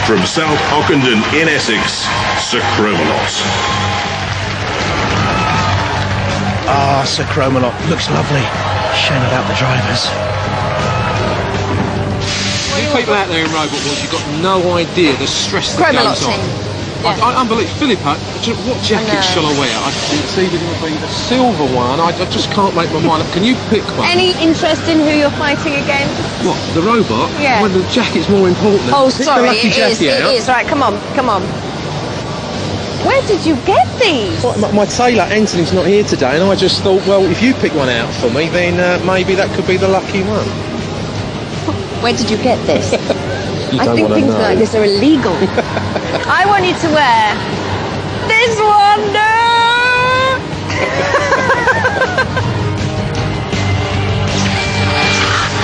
From South Ockenden in Essex, Sir Cromalot. Ah, Sir Cromalot looks lovely. Shame about the drivers. You people out there in Robot Wars, you've got no idea the stress that Cromalot goes on. team. I unbelievable. Philippa, what jacket shall I wear? I think it's either going to be the silver one. I just can't make my mind up. Can you pick one? Any interest in who you're fighting against? What, the robot? Yeah. Well, the jacket's more important. Oh, Pick sorry, the lucky jacket out. it is. Right, come on. Where did you get these? Well, my tailor, Anthony's not here today, and I just thought, well, if you pick one out for me, then maybe that could be the lucky one. Where did you get this? You I don't think wanna things know. like this are illegal. I want you to wear this one. No!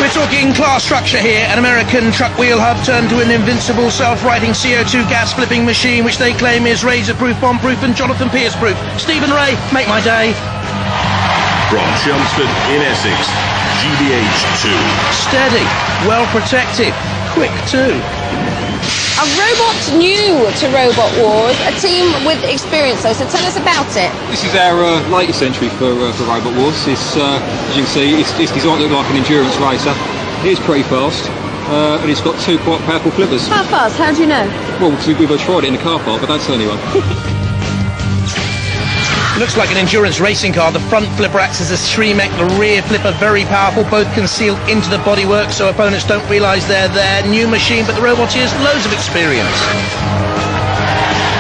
We're talking class structure here. An American truck wheel hub turned to an invincible self-righting CO2 gas flipping machine, which they claim is razor-proof, bomb-proof and Jonathan Pierce-proof. Stephen Ray, make my day. From Chelmsford in Essex, GBH2. Steady, well protected, quick too. A robot new to Robot Wars, a team with experience though, so tell us about it. This is our latest entry for Robot Wars. It's, as you can see, it's designed to look like an endurance racer. It is pretty fast, and it's got two quite powerful flippers. How fast? How do you know? Well, we've tried it in the car park, but don't tell anyone. Looks like an endurance racing car. The front flipper acts as a streamek, the rear flipper very powerful, both concealed into the bodywork so opponents don't realise they're there. New machine, but the robot has loads of experience.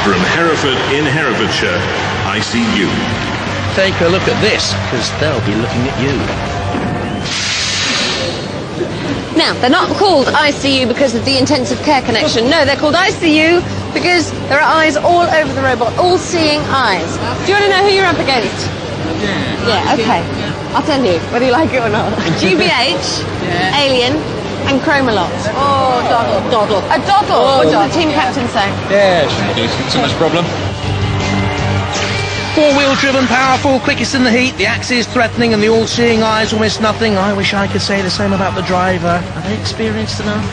From Hereford in Herefordshire, ICU. Take a look at this, because they'll be looking at you. Now, they're not called ICU because of the intensive care connection. No, they're called ICU because there are eyes all over the robot, all-seeing eyes. Do you want to know who you're up against? Yeah, okay. I'll tell you, whether you like it or not. GBH, Alien, and Cromalot. Oh, Doddle. A Doddle. What did the team captain say? Yeah, shouldn't be too much problem. Four-wheel driven, powerful, quickest in the heat, the axis threatening and the all-seeing eyes will miss nothing. I wish I could say the same about the driver. Are they experienced enough?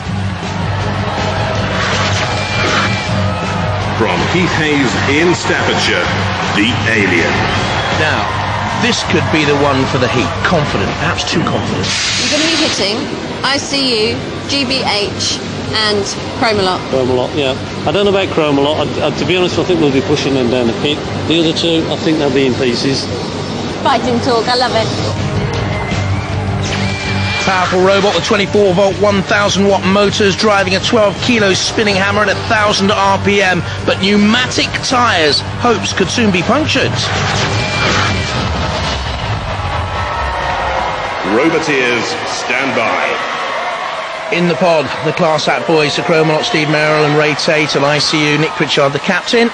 From Heath Hayes in Staffordshire, the Alien. Now, this could be the one for the heat. Confident, perhaps too confident. You're going to be hitting ICU, GBH, and Cromalot. Cromalot, yeah. I don't know about Cromalot. To be honest, I think we'll be pushing them down the pit. The other two, I think they'll be in pieces. Fighting talk, I love it. Powerful robot with 24-volt, 1,000-watt motors driving a 12-kilo spinning hammer at 1,000 RPM, but pneumatic tyres. Hopes could soon be punctured. Roboteers, stand by. In the pod, the class act boys, Sir Cromalot, Steve Merrill and Ray Tate, and ICU, Nick Pritchard, the captain.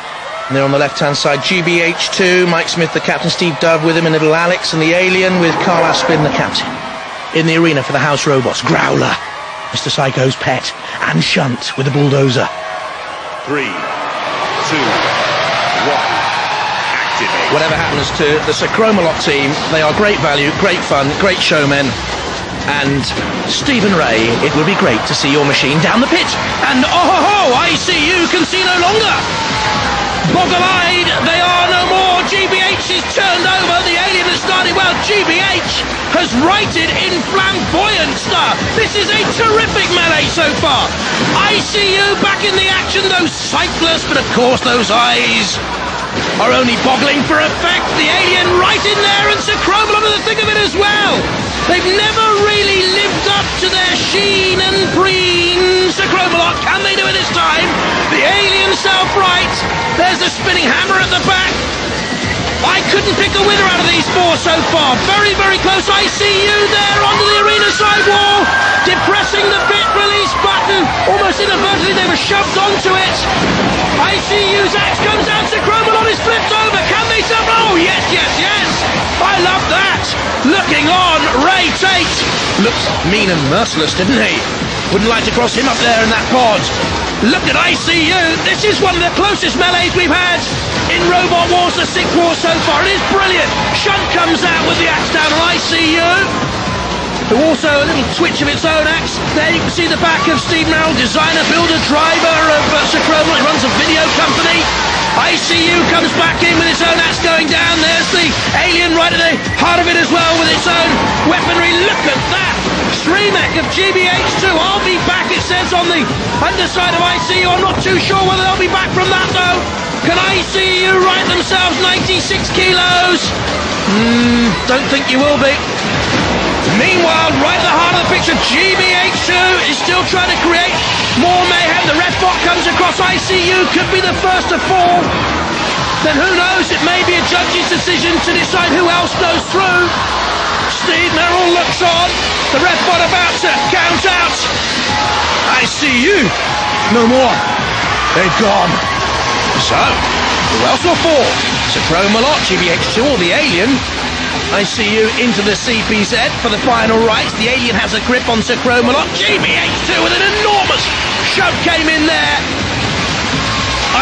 And they're on the left-hand side, GBH2, Mike Smith, the captain, Steve Dove with him, and little Alex, and the Alien with Carl Aspin, the captain. In the arena for the house robots, Growler, Mr. Psycho's pet, and Shunt with the bulldozer. 3, 2, 1, activate. Whatever happens to the Sir Cromalot team, they are great value, great fun, great showmen. And Stephen Ray, it would be great to see your machine down the pit. And oh ho ho, ICU can see no longer. Boggle-eyed, they are no more. GBH is turned over. The Alien has started well. GBH has righted in flamboyant style. This is a terrific melee so far. ICU back in the action, those sightless, but of course those eyes are only boggling for effect. The Alien right in there, and Sir Cromalot in the thick of it as well. They've never really lived up to their sheen and preen. Sir Cromalot, can they do it this time? The Alien self-right. There's the spinning hammer at the back. I couldn't pick a winner out of these four so far. Very, very close. ICU there onto the arena sidewall. Depressing the pit release button. Almost inadvertently, they were shoved onto it. ICU's axe comes out. Sir Cromalot is flipped over. Can they suffer? Oh, yes, yes, yes. I love that. Looking on, Ray Tate. Looks mean and merciless, didn't he? Wouldn't like to cross him up there in that pod. Look at ICU. This is one of the closest melees we've had in Robot Wars, the 6th War so far. It is brilliant. Shunt comes out with the axe down on ICU. who also a little twitch of its own axe. There you can see the back of Steve Merrill, designer, builder, driver of Sir Cromer. He runs a video company. ICU comes back in with its own axe going down. There's the Alien right at the heart of it as well with its own weaponry. Look at that! Streamec of GBH2. I'll be back, it says on the underside of ICU. I'm not too sure whether they'll be back from that though. Can ICU right themselves 96 kilos? Don't think you will be. Meanwhile, right at the heart of the picture, GBH2 is still trying to create more mayhem. The ref bot comes across. ICU could be the first to fall. Then who knows, it may be a judge's decision to decide who else goes through. Steve Merrill looks on. The ref bot about to count out. ICU, no more. They've gone. So, who else will fall? Sir Cromalot, GBH2 or the Alien? ICU into the CPZ for the final rights. The Alien has a grip on Sir Cromalot. GBH2 with an enormous shove came in there.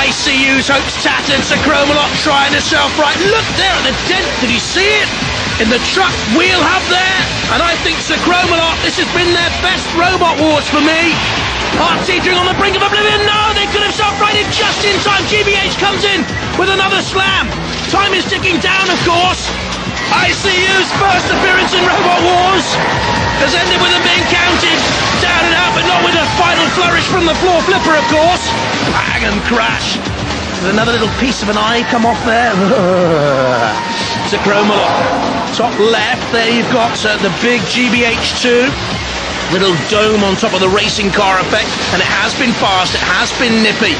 ICU's hopes tattered. Sir Cromalot trying to self-right. Look there at the dent. Did you see it? In the truck wheel hub there. And I think Sir Cromalot, this has been their best Robot Wars for me. Art teetering on the brink of oblivion. No, they could have self-righted just in time. GBH comes in with another slam. Time is ticking down, of course. ICU's first appearance in Robot Wars has ended with them being counted down and out, but not with a final flourish from the floor flipper, of course. Bang and crash. With another little piece of an eye come off there. Sir Cromalot. Top left, there you've got the big GBH2. Little dome on top of the racing car effect, and it has been fast, it has been nippy.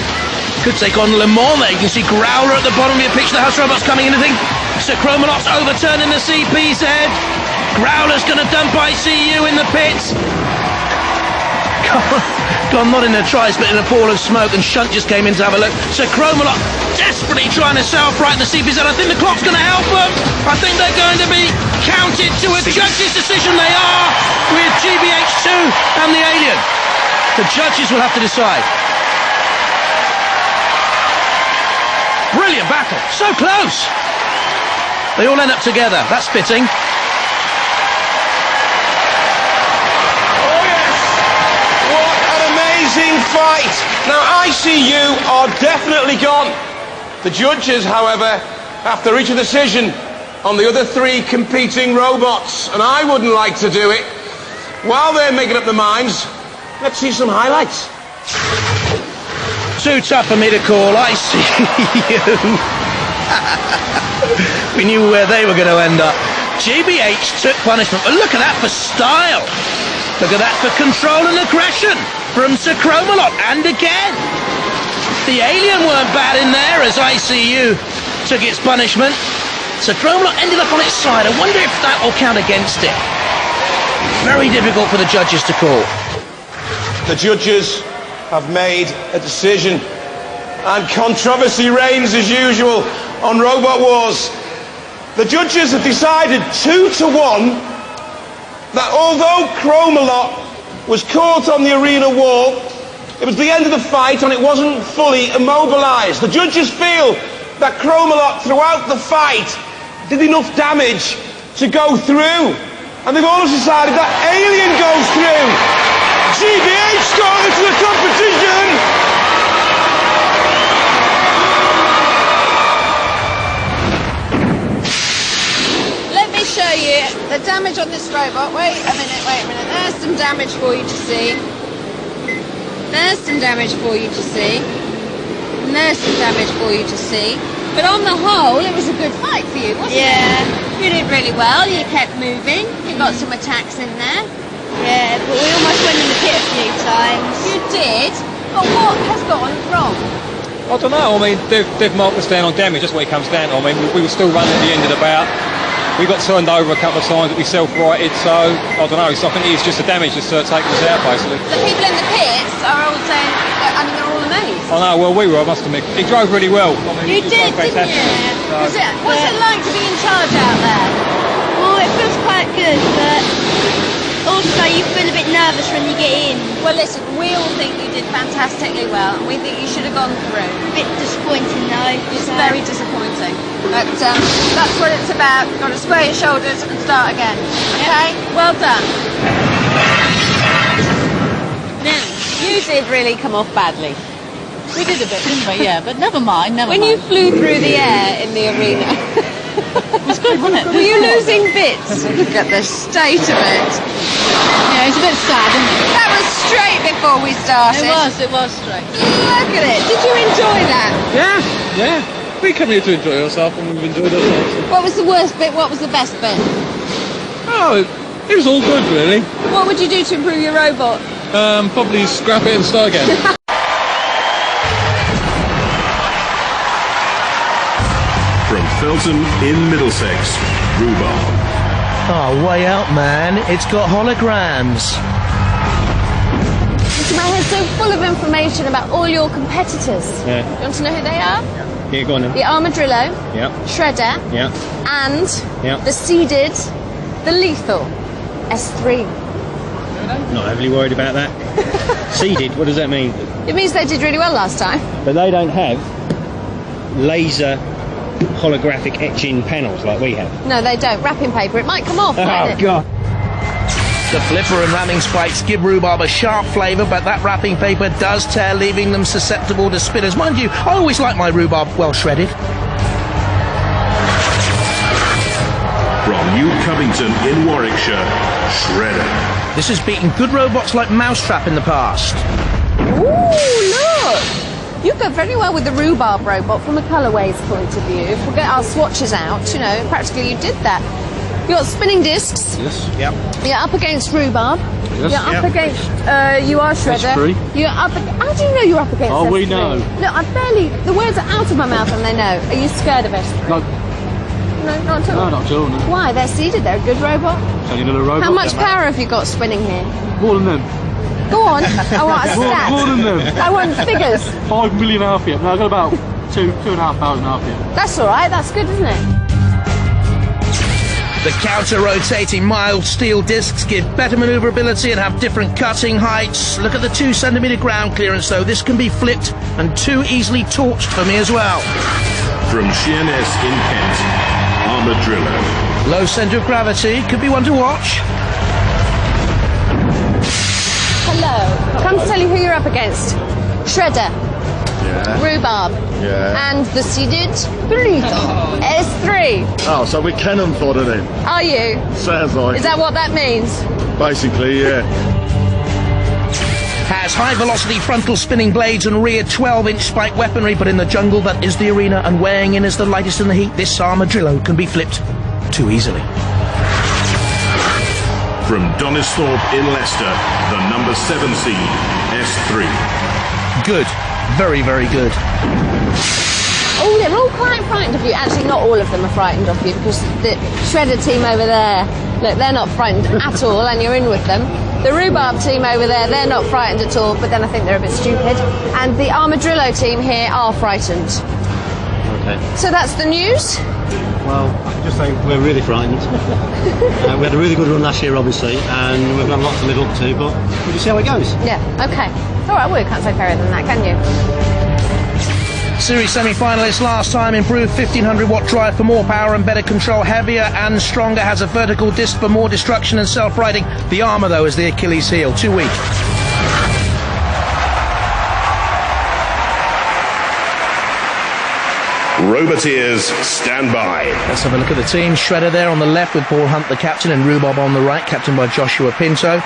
Could take on Le Mans there. You can see Growler at the bottom of your picture. The House Robots coming in, I think. Sir Cromalot's overturning the CPZ. Growler's going to dump ICU in the pits. Gone not in a trice, but in a pool of smoke, and Shunt just came in to have a look. Sir Cromalot desperately trying to self-right the CPZ. I think the clock's going to help them. I think they're going to be counted to a judge's decision. They are, with GBH2 and the Alien. The judges will have to decide. Brilliant battle. So close. They all end up together. That's fitting. Oh yes! What an amazing fight! Now ICU are definitely gone. The judges, however, have to reach a decision on the other three competing robots, and I wouldn't like to do it. While they're making up their minds, let's see some highlights. Too tough for me to call. ICU. We knew where they were going to end up. GBH took punishment, but look at that for style. Look at that for control and aggression from Sir Cromalot. And again, the Alien weren't bad in there as ICU took its punishment. Sir Cromalot ended up on its side. I wonder if that will count against it. Very difficult for the judges to call. The judges have made a decision, and controversy reigns as usual on Robot Wars. The judges have decided 2-1 that although Cromalot was caught on the arena wall, it was the end of the fight and it wasn't fully immobilised. The judges feel that Cromalot throughout the fight did enough damage to go through, and they've also decided that Alien goes through. GBH got into the competition. Let me show you the damage on this robot. Wait a minute. There's some damage for you to see. There's some damage for you to see. And there's some damage for you to see. But on the whole, it was a good fight for you, wasn't it? Yeah. You did really well. You kept moving. You got some attacks in there. Yeah, but we almost went in the pit a few times. You did? But what has gone wrong? I don't know. I mean, they've marked us down on damage. That's what it comes down to. I mean, we were still running at the end of the bout. We got turned over a couple of times that we self-righted, so I don't know. So I think it's just the damage that's taken us out, basically. The people in the pits are all saying, I mean, they're all amazed. I know. Well, we were. I must admit, he drove really well. I mean, You did, didn't you? What's it like to be in charge out there? Well, it feels quite good, but also you feel a bit nervous when you get in. Well, listen, we all think you did fantastically well, and we think you should have gone through. Bit disappointing though. It's very disappointing. But that's what it's about. You've got to square your shoulders and start again. Okay? Well done. Now, you did really come off badly. We did a bit, didn't we? Yeah, but never mind, never When mind. you flew through the air in the arena, It was good, wasn't it? were you losing bits? Look at the state of it. Yeah, it's a bit sad, isn't it? That was straight before we started. It was straight. Look at it. Did you enjoy that? Yeah. We come here to enjoy ourselves, and we've enjoyed ourselves. What was the worst bit? What was the best bit? Oh, it was all good, really. What would you do to improve your robot? Probably scrap it and start again. From Felton in Middlesex, rhubarb. Oh, way out, man. It's got holograms. My head's so full of information about all your competitors. Yeah. You want to know who they are? Yeah, go on then. The Armadillo, Yeah, Shredder, yeah, and yeah. the Seeded, the Lethal, S3. Not heavily worried about that. Seeded, what does that mean? It means they did really well last time. But they don't have laser holographic etching panels like we have. No, they don't. Wrapping paper. It might come off. Oh, mightn't it? God. The flipper and ramming spikes give rhubarb a sharp flavour, but that wrapping paper does tear, leaving them susceptible to spinners. Mind you, I always like my rhubarb well shredded. From New Covington in Warwickshire, Shredder. This has beaten good robots like Mousetrap in the past. Ooh, look! You go very well with the rhubarb robot from a colourways point of view. If we get our swatches out, you know, practically you did that. You've got spinning discs. Yes. Yep. You're up against rhubarb. Yes. You're up Yep. against, you are Shredder. S3. You're up. How do you know you're up against Oh, S3? we know. Look, I barely. The words are out of my mouth and they know. Are you scared of S3? No, No, not at all. no, not at all, no. Why? They're seeded. They're a good robot. Tiny little robot. How much power have you got spinning here? More than them. Go on. I want a stat. More than them. I want figures. 5 million RPM. No, I've got about 2,500 RPM. That's all right. That's good, isn't it? The counter-rotating mild steel discs give better manoeuvrability and have different cutting heights. Look at the 2 centimetre ground clearance though. This can be flipped and too easily torched for me as well. From Sheerness in Kent, Armadillo. Low centre of gravity, could be one to watch. Hello. Come to tell you who you're up against. Shredder. Yeah. Rhubarb. Yeah. And the seeded S3. Oh, so we can unfold it in. Are you? Sounds like Is that what that means? basically, yeah. Has high velocity frontal spinning blades and rear 12-inch spike weaponry, but in the jungle that is the arena and weighing in as the lightest in the heat, this Armadillo can be flipped too easily. From Donisthorpe in Leicester, the number 7 seed, S3. Good. Very, very good. Oh, they're all quite frightened of you. Actually, not all of them are frightened of you because the Shredder team over there, look, they're not frightened at all and you're in with them. The Rhubarb team over there, they're not frightened at all, but then I think they're a bit stupid. And the Armadillo team here are frightened. Okay. So that's the news. Well, I can just say we're really frightened. We had a really good run last year, obviously, and we've got a lot to live up to, but we'll just see how it goes. Yeah, okay. All right, well, you can't say fairer than that, can you? Series semi-finalists last time improved 1500 watt drive for more power and better control, heavier and stronger, has a vertical disc for more destruction and self-riding. The armour though is the Achilles heel, too weak. Roboteers, stand by. Let's have a look at the team. Shredder there on the left with Paul Hunt the captain and Rhubarb on the right, captained by Joshua Pinto.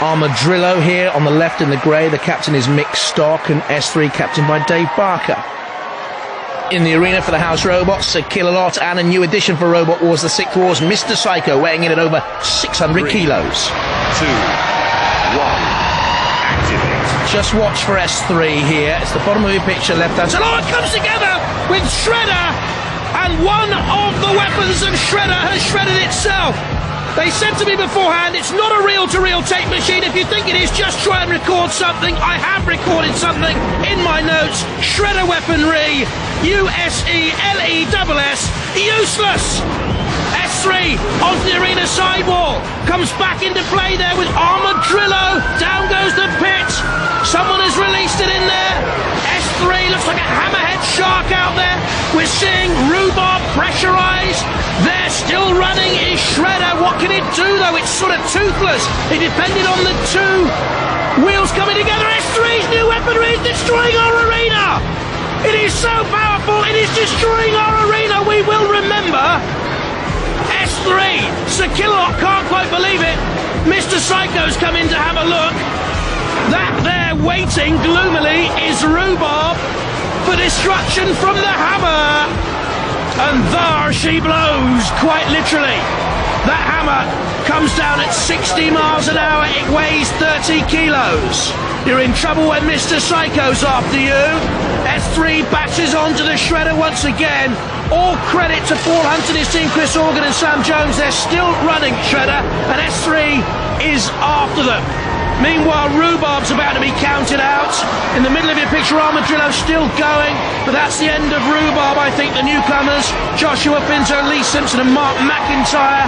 Armadillo here on the left in the grey, the captain is Mick Stock, and S3 captained by Dave Barker. In the arena for the house robots, a Kill-A-Lot and a new addition for Robot Wars, the Sixth Wars, Mr. Psycho, weighing in at over 600 kilos. 2, 1, activate. Just watch for S3 here. It's the bottom of your picture, left hand side. Oh, it comes together with Shredder, and one of the weapons of Shredder has shredded itself. They said to me beforehand, it's not a reel-to-reel tape machine. If you think it is, just try and record something. I have recorded something in my notes. Shredder weaponry, USELESS, useless. S3 onto the arena sidewall, comes back into play there with Armadillo. Down goes the pit. What can it do though? It's sort of toothless. It depended on the two wheels coming together. S3's new weaponry is destroying our arena. It is so powerful. It is destroying our arena. We will remember S3. Sir Killock can't quite believe it. Mr. Psycho's come in to have a look. That there waiting gloomily is Rhubarb for destruction from the hammer. And there she blows, quite literally. That hammer comes down at 60 miles an hour. It weighs 30 kilos. You're in trouble when Mr. Psycho's after you. S3 bashes onto the shredder once again. All credit to Paul Hunt and his team, Chris Organ and Sam Jones. They're still running shredder, and S3 is after them. Meanwhile, Rhubarb's about to be counted out. In the middle of your picture, Armadillo's still going, but that's the end of Rhubarb. I think the newcomers, Joshua Pinto, Lee Simpson and Mark McIntyre,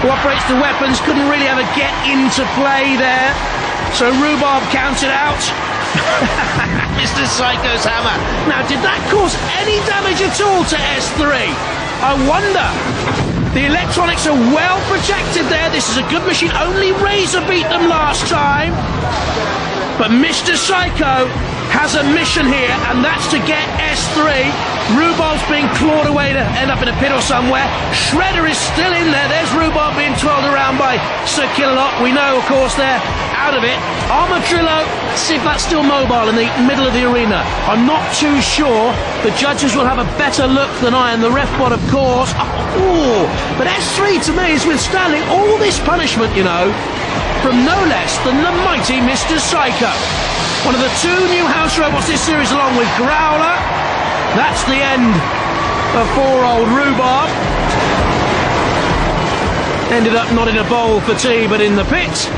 who operates the weapons, couldn't really ever get into play there. So Rhubarb counted out. Mr. Psycho's hammer. Now, did that cause any damage at all to S3? I wonder. The electronics are well protected there. This is a good machine. Only Razor beat them last time. But Mr. Psycho has a mission here, and that's to get S3. Rhubarb's being clawed away to end up in a pit or somewhere. Shredder is still in there. There's Rhubarb being twirled around by Sir Killock. We know, of course, they're out of it. Armadillo, let's see if that's still mobile in the middle of the arena. I'm not too sure. The judges will have a better look than I, and the ref bot, of course. Oh, but S3 to me is withstanding all this punishment, you know, from no less than the mighty Mr. Psycho. One of the two new house robots this series, along with Growler. That's the end of poor old Rhubarb. Ended up not in a bowl for tea, but in the pit.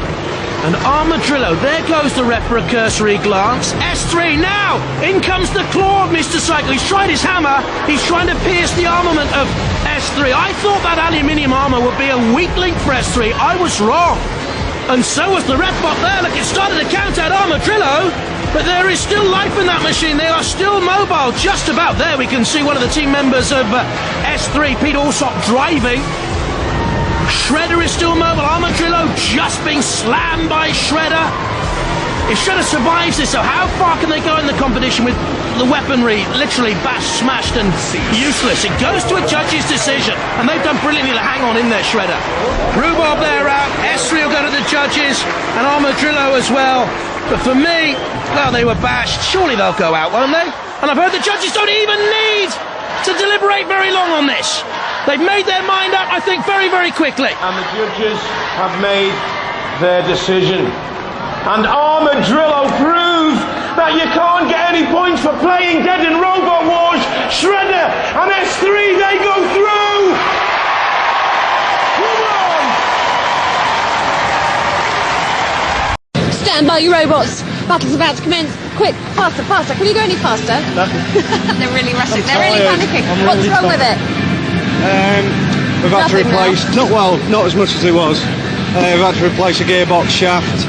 And Armadillo, there goes the ref for a cursory glance. S3 now! In comes the claw of Mr. Psycho. He's tried his hammer. He's trying to pierce the armament of S3. I thought that aluminium armour would be a weak link for S3. I was wrong. And so was the ref bot there. Look, it started to count out Armadillo. But there is still life in that machine. They are still mobile. Just about there we can see one of the team members of S3, Pete Alsop, driving. Shredder is still mobile. Armadillo just being slammed by Shredder. If Shredder survives this, so how far can they go in the competition with the weaponry literally bashed, smashed and useless? It goes to a judge's decision, and they've done brilliantly to hang on in there, Shredder. Rhubarb there out. S3 will go to the judges, and Armadillo as well. But for me, well, they were bashed. Surely they'll go out, won't they? And I've heard the judges don't even need to deliberate very long on this. They've made their mind up, I think, very, very quickly. And the judges have made their decision. And Armadillo proved that you can't get any points for playing dead in Robot Wars. Shredder and S3, they go through. Come on! Stand by, you robots. Battle's about to commence. Quick, faster, faster. Can you go any faster? They're really rushing. They're really panicking. What's wrong with it? We've had to replace, not as much as it was. We've had to replace a gearbox shaft.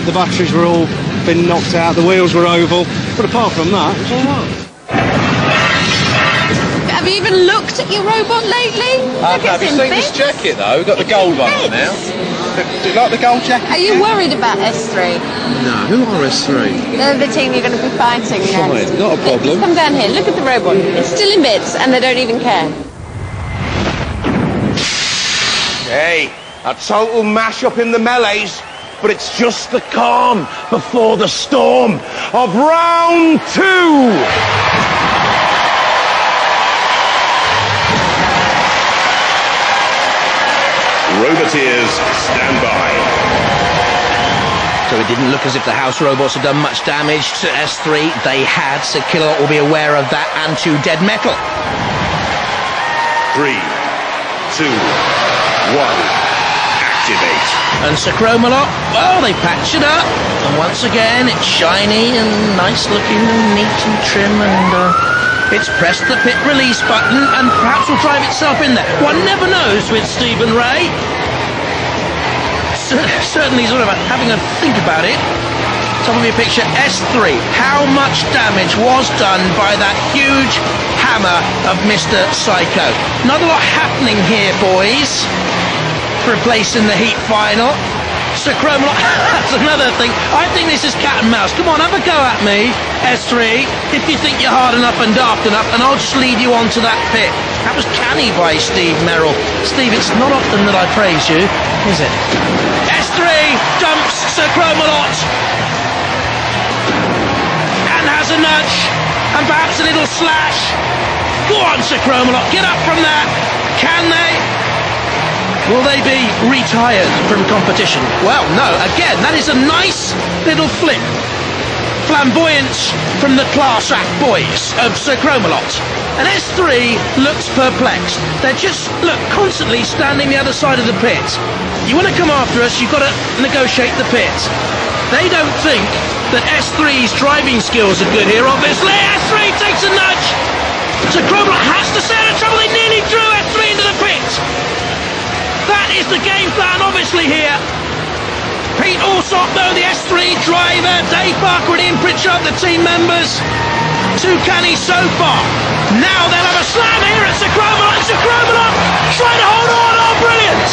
The batteries were all been knocked out. The wheels were oval. But apart from that, it's all right. Have you even looked at your robot lately? Have you seen this jacket though? We've got the gold one on now. Do you like the gold jacket? Are you worried about S3? No, who are S3? They're the team you're going to be fighting against. Fine, not a problem. Come down here, look at the robot. It's still in bits and they don't even care. Hey, a total mash-up in the melees, but it's just the calm before the storm of round 2. Roboteers, stand by. So it didn't look as if the house robots had done much damage to S3. They had, so Killer will be aware of that, and to dead metal. 3, 2, 1, activate. And Sir Chromalot, well, they patched it up. And once again, it's shiny and nice looking and neat and trim, and it's pressed the pit release button and perhaps will drive itself in there. One never knows with Stephen Ray. Certainly sort of having a think about it. Top of your picture, S3. How much damage was done by that huge hammer of Mr. Psycho? Not a lot happening here, boys. for a place in the heat final. Sir Chromalot, that's another thing. I think this is cat and mouse. Come on, have a go at me, S3, if you think you're hard enough and daft enough, and I'll just lead you on to that pit. That was canny by Steve Merrill. Steve, it's not often that I praise you, is it? S3 dumps Sir Chromalot and has a nudge and perhaps a little slash. Go on, Sir Chromalot, get up from that. Can they? Will they be retired from competition? Well, no. Again, that is a nice little flip. Flamboyance from the class act boys of Sir Chromalot. And S3 looks perplexed. They're just, look, constantly standing the other side of the pit. You want to come after us, you've got to negotiate the pit. They don't think that S3's driving skills are good here, obviously. S3 takes a nudge. Sir Chromalot has to stay out of trouble. They nearly drew S3 into the pit. That is the game plan, obviously, here. Pete Alsop, though, the S3 driver, Dave Barker and Ian Pritchard, the team members. Too canny so far. Now they'll have a slam here at Sir Chromalot. Sir Chromalot trying to hold on. Oh, brilliant.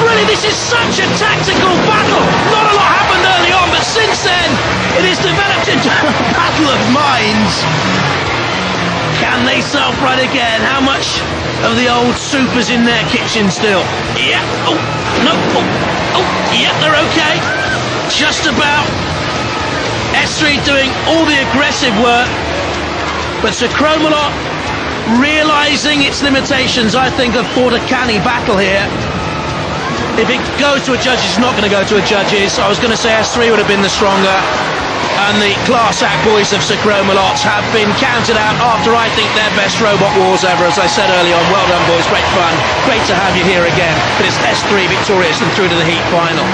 Brilliant. This is such a tactical battle. Not a lot happened early on, but since then, it has developed into a battle of minds. Can they self-ride again? How much of the old super's in their kitchen still? Yeah. Oh, no. Oh, yeah, they're okay. Just about. S3 doing all the aggressive work. But Sir Chromalot, realising its limitations, I think have fought a canny battle here. If it goes to a judge, it's not going to go to a judges. I was going to say S3 would have been the stronger. And the class act boys of Sir Chromalot have been counted out after, I think, their best Robot Wars ever. As I said earlier on, well done, boys, great fun. Great to have you here again. But it's S3 victorious and through to the heat final.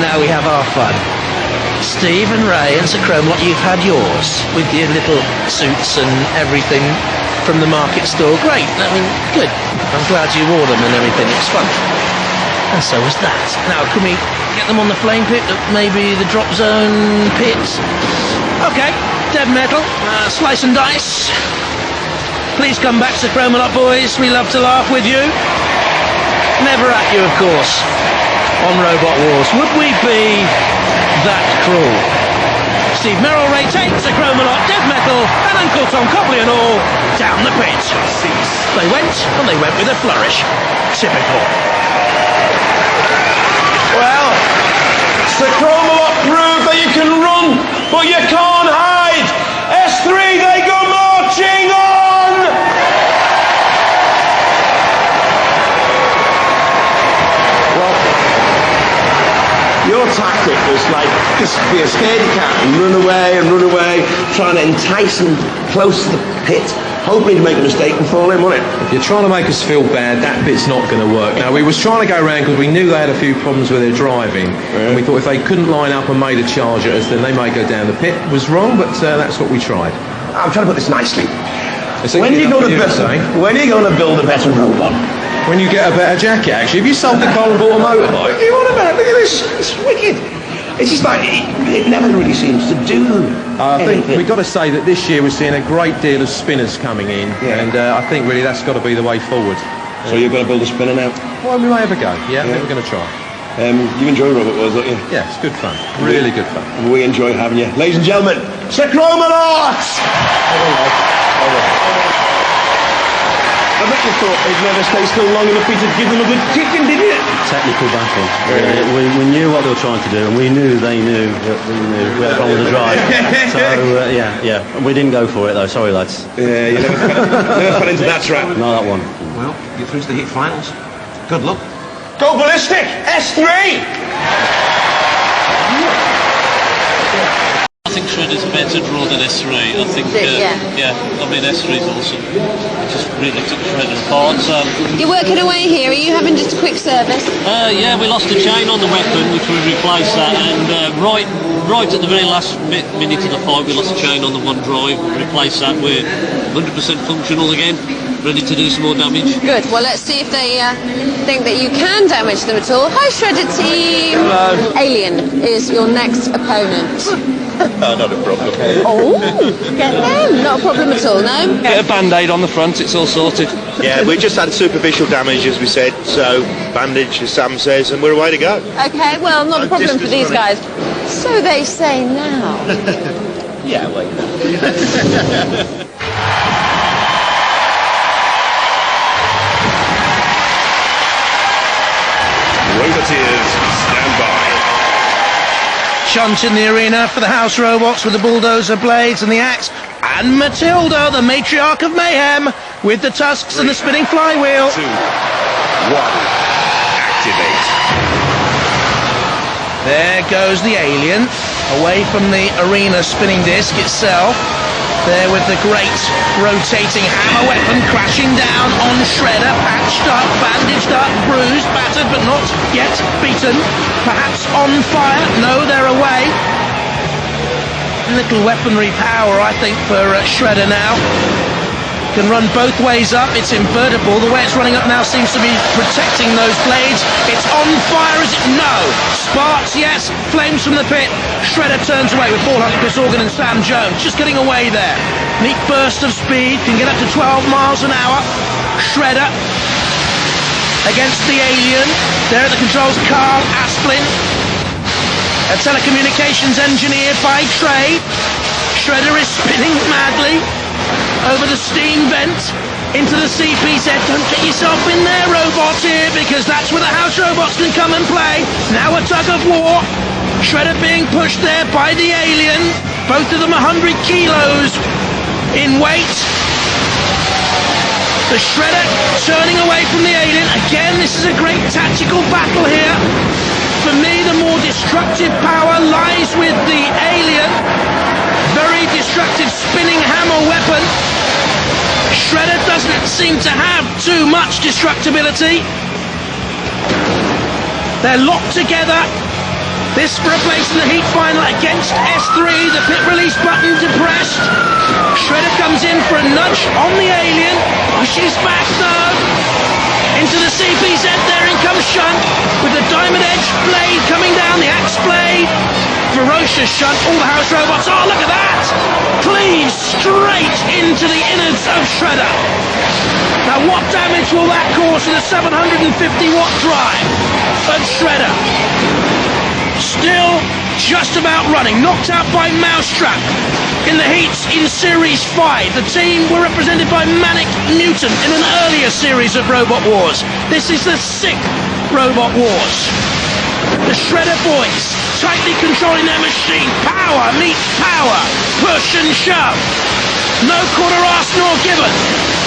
Now we have our fun. Steve and Ray and Sir Chromalot, you've had yours with your little suits and everything from the market store. Great, I mean, good. I'm glad you wore them and everything. It's fun. And so was that. Now, can we get them on the flame pit? Maybe the drop zone pit? Okay, dead metal. Slice and dice. Please come back, Sir Chromalot boys. We love to laugh with you. Never at you, of course, on Robot Wars. Would we be that cruel? Steve Merrill, Ray Tate, Sir Chromalot, dead metal, and Uncle Tom Copley and all down the pit. They went, and they went with a flourish. Typical. Well, Sir Chromalot proved that you can run, but you can't hide. S3, they go marching on! Well, your tactic was like, just be a scaredy cat and run away, trying to entice them close to the pit, hoping to make a mistake and fall in, wasn't it? If you're trying to make us feel bad, that bit's not going to work. Now, we was trying to go around because we knew they had a few problems with their driving, and we thought if they couldn't line up and made a charge at us, then they may go down the pit. It was wrong, but that's what we tried. I'm trying to put this nicely. When are you going to build a better robot? When you get a better jacket, actually. If you sold the car and bought a motorbike. What do you want about? Look at this. It's wicked. It's just like, it never really seems to do I think we've got to say that this year we're seeing a great deal of spinners coming in, and I think really that's got to be the way forward. So you're going to build a spinner now? Well, we may have a go. Yeah, I think we're going to try. You enjoy Robot Wars, don't you? Yeah, it's good fun. Really good fun. We enjoy having you. Ladies and gentlemen, Sir Chromalot! I bet you thought they'd never stay still long enough for you to give them a good kicking, didn't you? Technical battle. We knew what they were trying to do, and we knew they knew that we knew we had a problem with the drive. So yeah, we didn't go for it though. Sorry, lads. Yeah, you never fell into that trap. No, that one. Well, you're through to the heat finals. Good luck. Go ballistic! S3! I think Shredder's a better draw than S3. I think, I mean S3's awesome. It just really took Shredder apart. So You're working away here. Are you having just a quick service? yeah, we lost a chain on the weapon, which we replaced that, and right at the very last minute of the fight, we lost a chain on the one drive. We replaced that. We're 100% functional again. ready to do some more damage. Good. Well, let's see if they think that you can damage them at all. Hi, Shredder Team. Hello. Alien is your next opponent. No, not a problem. Oh, get them. Not a problem at all, no? Get a band-aid on the front, it's all sorted. Yeah, we just had superficial damage, as we said, so bandage, as Sam says, and we're away to go. Okay, well, not a problem for these guys. So they say now. Yeah, well, Roboteers, stand by. Shunt in the arena for the house robots with the bulldozer blades and the axe. And Matilda, the matriarch of mayhem, with the tusks and the spinning flywheel. 2, 1, activate. There goes the alien, away from the arena spinning disc itself. There with the great rotating hammer weapon crashing down on Shredder, patched up, bandaged up, bruised, battered, but not yet beaten. Perhaps on fire. No, they're away. Little weaponry power, I think, for Shredder now. Can run both ways up. It's invertible. The way it's running up now seems to be protecting those blades. It's on fire, is it? No. Sparks, yes. Flames from the pit. Shredder turns away with Paul Hunt, Chris Organ and Sam Jones. Just getting away there. Neat burst of speed. Can get up to 12 miles an hour. Shredder against the alien. There at the controls, Carl Asplin. A telecommunications engineer by trade. Shredder is spinning madly over the steam vent into the CPZ. Don't get yourself in there, robot here, because that's where the house robots can come and play. Now a tug of war. Shredder being pushed there by the alien. Both of them 100 kilos in weight. The Shredder turning away from the alien. Again, this is a great tactical battle here. For me, the more destructive power lies with the alien. Very destructive spinning hammer weapon. Shredder doesn't seem to have too much destructibility. They're locked together. This for a place in the heat final against S3. The pit release button depressed. Shredder comes in for a nudge on the alien. Pushes back though. Into the CPZ, there in comes Shunt with the diamond edge blade coming down, the axe blade. Ferocious Shunt, all the house robots. Oh, look at that! Cleaves straight into the innards of Shredder. Now, what damage will that cause to the 750-watt drive of Shredder? Still just about running, knocked out by Mousetrap in the heats in Series 5. The team were represented by Manic Mutant in an earlier series of Robot Wars. This is the 6th Robot Wars. The Shredder boys tightly controlling their machine. Power meets power. Push and shove. No quarter arse nor given.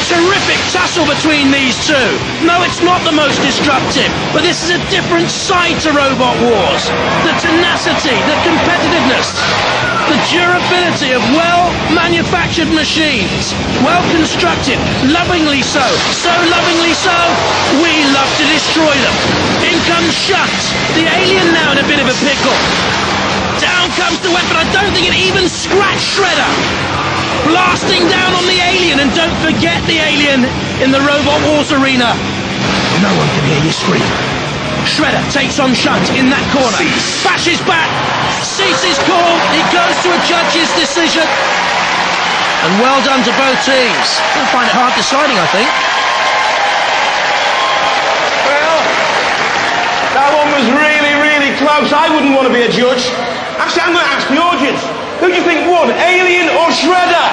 Terrific tussle between these two. No, it's not the most destructive, but this is a different side to Robot Wars. The tenacity, the competitiveness, the durability of well-manufactured machines. Well-constructed, lovingly so. So lovingly so, we love to destroy them. In comes Shunt. The alien now in a bit of a pickle. Down comes the weapon. I don't think it even scratched Shredder. Blasting down on the alien, and don't forget the alien in the Robot Wars arena. No one can hear you scream. Shredder takes on Shunt in that corner. Bashes back. Cease is called. It goes to a judge's decision. And well done to both teams. They'll find it hard deciding, I think. Well, that one was really, really close. I wouldn't want to be a judge. Actually, I'm going to ask the audience. Who do you think won, Alien or Shredder?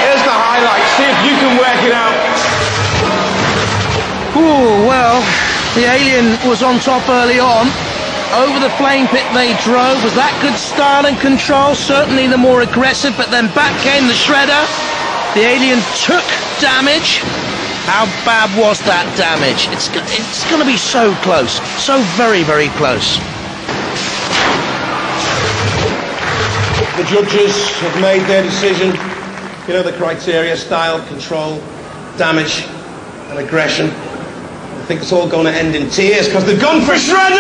Here's the highlights. See if you can work it out. Ooh, well, the alien was on top early on. Over the flame pit they drove. Was that good style and control? Certainly the more aggressive, but then back came the Shredder. The alien took damage. How bad was that damage? It's going to be so close. So very, very close. The judges have made their decision. You know the criteria: style, control, damage, and aggression. I think it's all going to end in tears because they've gone for Shredder!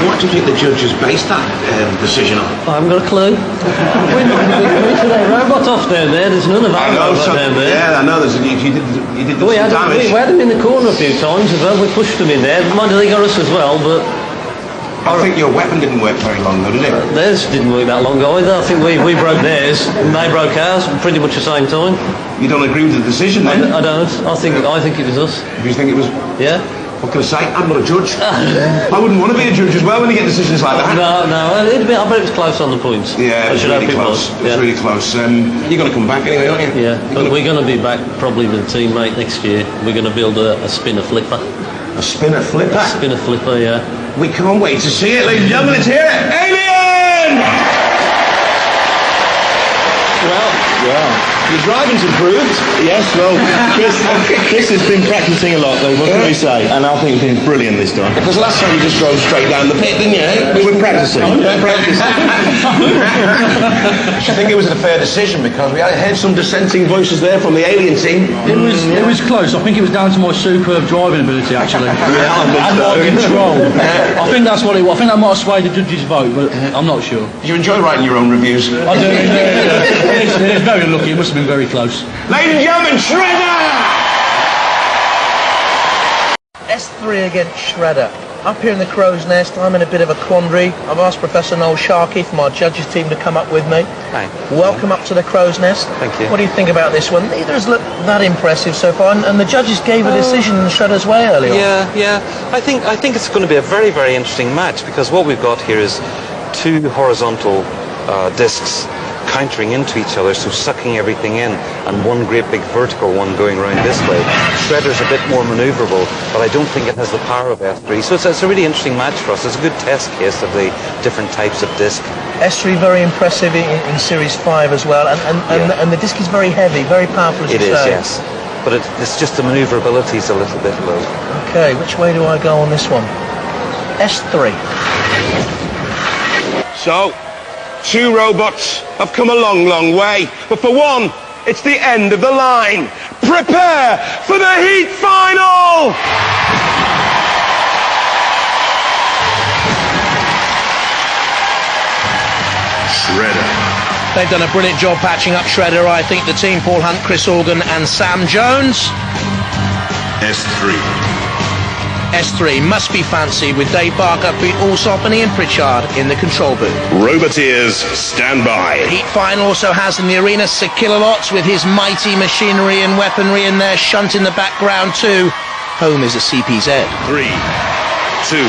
What do you think the judges based that decision on? I haven't got a clue. Robots off down there. There's none of our robots down there. Yeah, I know. You did We had damage. them in the corner a few times as well. We pushed them in there. Mind you, they got us as well, but I think your weapon didn't work very long, though, did it? theirs didn't work that long either. I think we broke theirs and they broke ours at pretty much the same time. You don't agree with the decision, then? I don't. I think it was us. You think it was? Yeah. What can I say? I'm not a judge. I wouldn't want to be a judge as well when you get decisions like that. No. I bet it was close on the points. Yeah, it was really close. It was really close. You're going to come back anyway, aren't you? Yeah, but we're going to be back probably with a teammate next year. We're going to build a spinner flipper. A spinner flipper? A spinner flipper, yeah. We can't wait to see it, ladies and gentlemen. Let's hear it. Alien! Well, your driving's improved. yes, well, Chris has been practising a lot, though, what can we say? And I think he's been brilliant this time. Because last time you just drove straight down the pit, didn't you? We were practising. I think it was a fair decision because we heard some dissenting voices there from the Alien team. It was close. I think it was down to my superb driving ability, actually. And my control. I think that's what it was. I think that might have swayed the judges' vote, but I'm not sure. Do you enjoy writing your own reviews? I do. It is very unlucky. It must have been very close. Ladies and gentlemen, Shredder! S3 against Shredder. Up here in the Crow's Nest, I'm in a bit of a quandary. I've asked Professor Noel Sharkey from our judges team to come up with me. Hi. Welcome up to the Crow's Nest. Thank you. What do you think about this one? Neither has looked that impressive so far, and the judges gave a decision in Shredder's way earlier on. Yeah. I think it's going to be a very, very interesting match because what we've got here is two horizontal discs countering into each other, so sucking everything in, and one great big vertical one going around this way. Shredder's a bit more manoeuvrable, but I don't think it has the power of S3. So it's a really interesting match for us. It's a good test case of the different types of disc. S3 very impressive in Series 5 as well, and the disc is very heavy, very powerful as you say. It is, yes. But it's just the manoeuvrability is a little bit low. Okay, which way do I go on this one? S3. So, two robots have come a long, long way. But for one, it's the end of the line. Prepare for the heat final! Shredder. They've done a brilliant job patching up Shredder, I think, the team, Paul Hunt, Chris Organ and Sam Jones. S3. S3 must be fancy with Dave Barker, Pete Alsop and Ian Pritchard in the control booth. Roboteers, stand by. Heat Final also has in the arena Sir Kilolots with his mighty machinery and weaponry in there, Shunt in the background too. Home is a CPZ. 3, 2,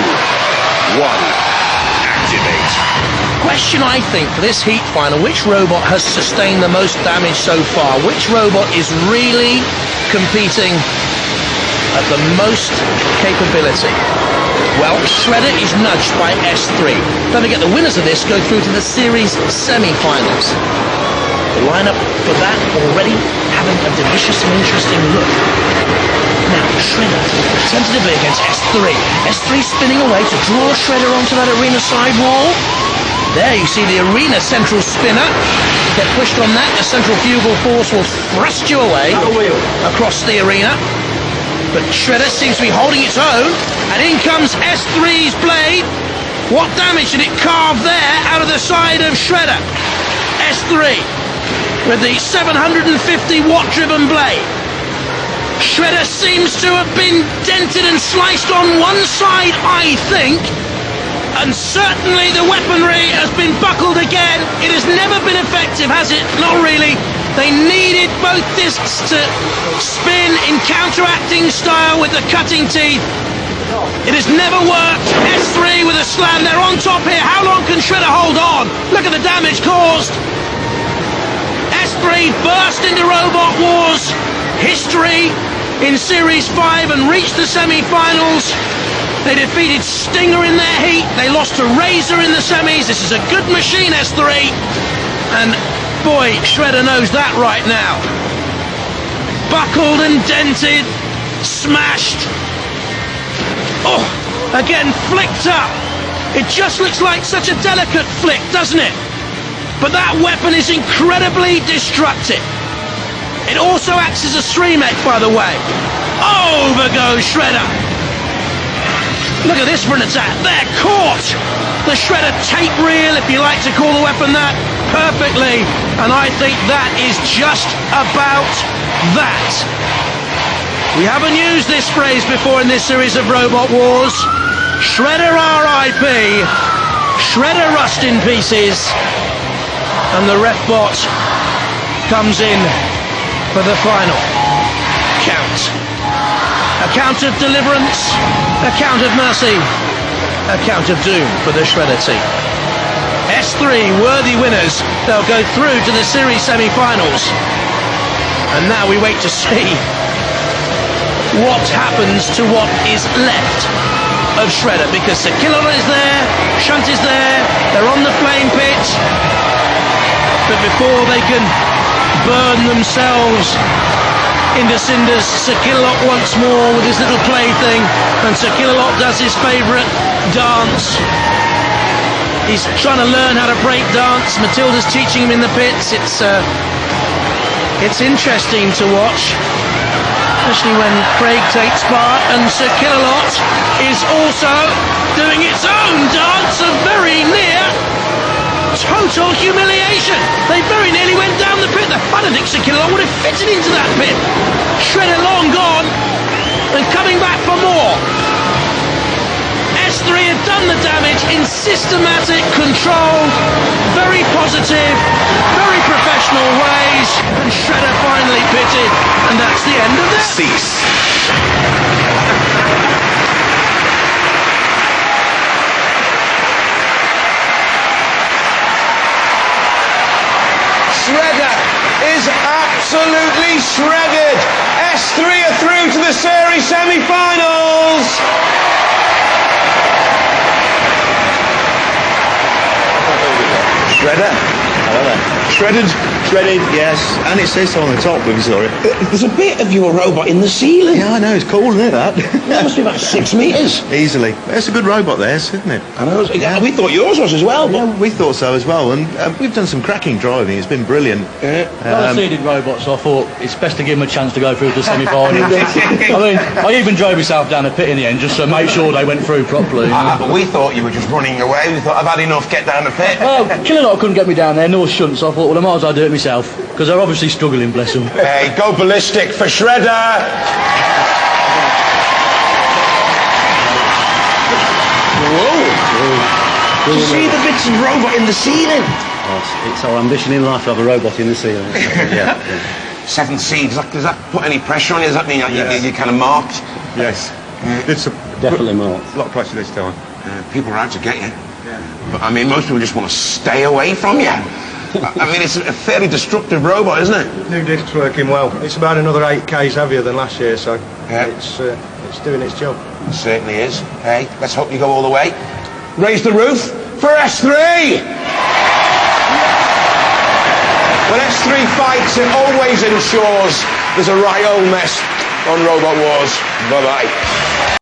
1, activate. Question, I think, for this Heat Final, which robot has sustained the most damage so far? Which robot is really competing at the most capability? Well, Shredder is nudged by S3. Don't forget, the winners of this go through to the series semi-finals. The lineup for that already having a delicious and interesting look. Now, Shredder tentatively against S3. S3 spinning away to draw Shredder onto that arena side wall. There you see the arena central spinner. Get pushed on that, the centrifugal force will thrust you away across the arena. But Shredder seems to be holding its own, and in comes S3's blade. What damage did it carve there out of the side of Shredder? S3 with the 750 watt driven blade. Shredder seems to have been dented and sliced on one side, I think, and certainly the weaponry has been buckled again. It has never been effective, has it? Not really. They needed both discs to spin in counteracting style with the cutting teeth. It has never worked. S3 with a slam. They're on top here. How long can Shredder hold on? Look at the damage caused. S3 burst into Robot Wars history in Series 5 and reached the semi-finals. They defeated Stinger in their heat. They lost to Razor in the semis. This is a good machine, S3. And boy, Shredder knows that right now. Buckled and dented, smashed. Oh, again flicked up. It just looks like such a delicate flick, doesn't it? But that weapon is incredibly destructive. It also acts as a stream mech, by the way. Over goes Shredder. Look at this for an attack. They're caught. The Shredder tape reel, if you like to call the weapon that, perfectly. And I think that is just about that. We haven't used this phrase before in this series of Robot Wars. Shredder R.I.P. Shredder rust in pieces. And the ref bot comes in for the final count. A count of deliverance, a count of mercy, a count of doom for the Shredder team. S3 worthy winners. They'll go through to the series semi-finals. And now we wait to see what happens to what is left of Shredder, because Sir Killer is there, Shunt is there, they're on the flame pit. But before they can burn themselves into cinders, Sir Killalot once more with his little plaything, and Sir Killalot does his favourite dance. He's trying to learn how to break dance. Matilda's teaching him in the pits. It's interesting to watch, especially when Craig takes part, and Sir Killalot is also doing its own dance of very near total humiliation. They very nearly went down the pit. I don't think Sir Killalot would have fitted into that pit. Shredder long gone and coming back for more. S3 have done the damage in systematic, controlled, very positive, very professional ways, and Shredder finally pitted, and that's the end of this. Cease. Shredder is absolutely shredded. S3 are through to the series semi-finals. Shredder. Hello there. Shredded, yes. And it says so on the top, if you saw it. There's a bit of your robot in the ceiling. Yeah, I know, it's cool, isn't it, that? That must be about 6 metres. Easily. It's a good robot there, isn't it? I know. We thought yours was as well. Yeah, we thought so as well, and we've done some cracking driving. It's been brilliant. I seeded robots, so I thought it's best to give them a chance to go through to the semi-finals. I mean, I even drove myself down the pit in the end just to make sure they went through properly. But we thought you were just running away. We thought, I've had enough, get down the pit. Well, Killalot couldn't get me down there, nor Shunt, so I thought, well, I might as well do it myself, because they're obviously struggling, bless them. Hey, go ballistic for Shredder. Whoa. Did you see the bits of robot in the ceiling? It's our ambition in life to have a robot in the ceiling. Yeah. 7C, does that put any pressure on you? Does that mean you're kind of marked? Yes. It's Definitely marked. a lot of pressure this time. People are out to get you. But I mean, most people just want to stay away from you. I mean, it's a fairly destructive robot, isn't it? New disc's working well. It's about another 8 k's heavier than last year, so it's doing its job. It certainly is. Hey, let's hope you go all the way. Raise the roof for S3! When S3 fights, it always ensures there's a right old mess on Robot Wars. Bye-bye.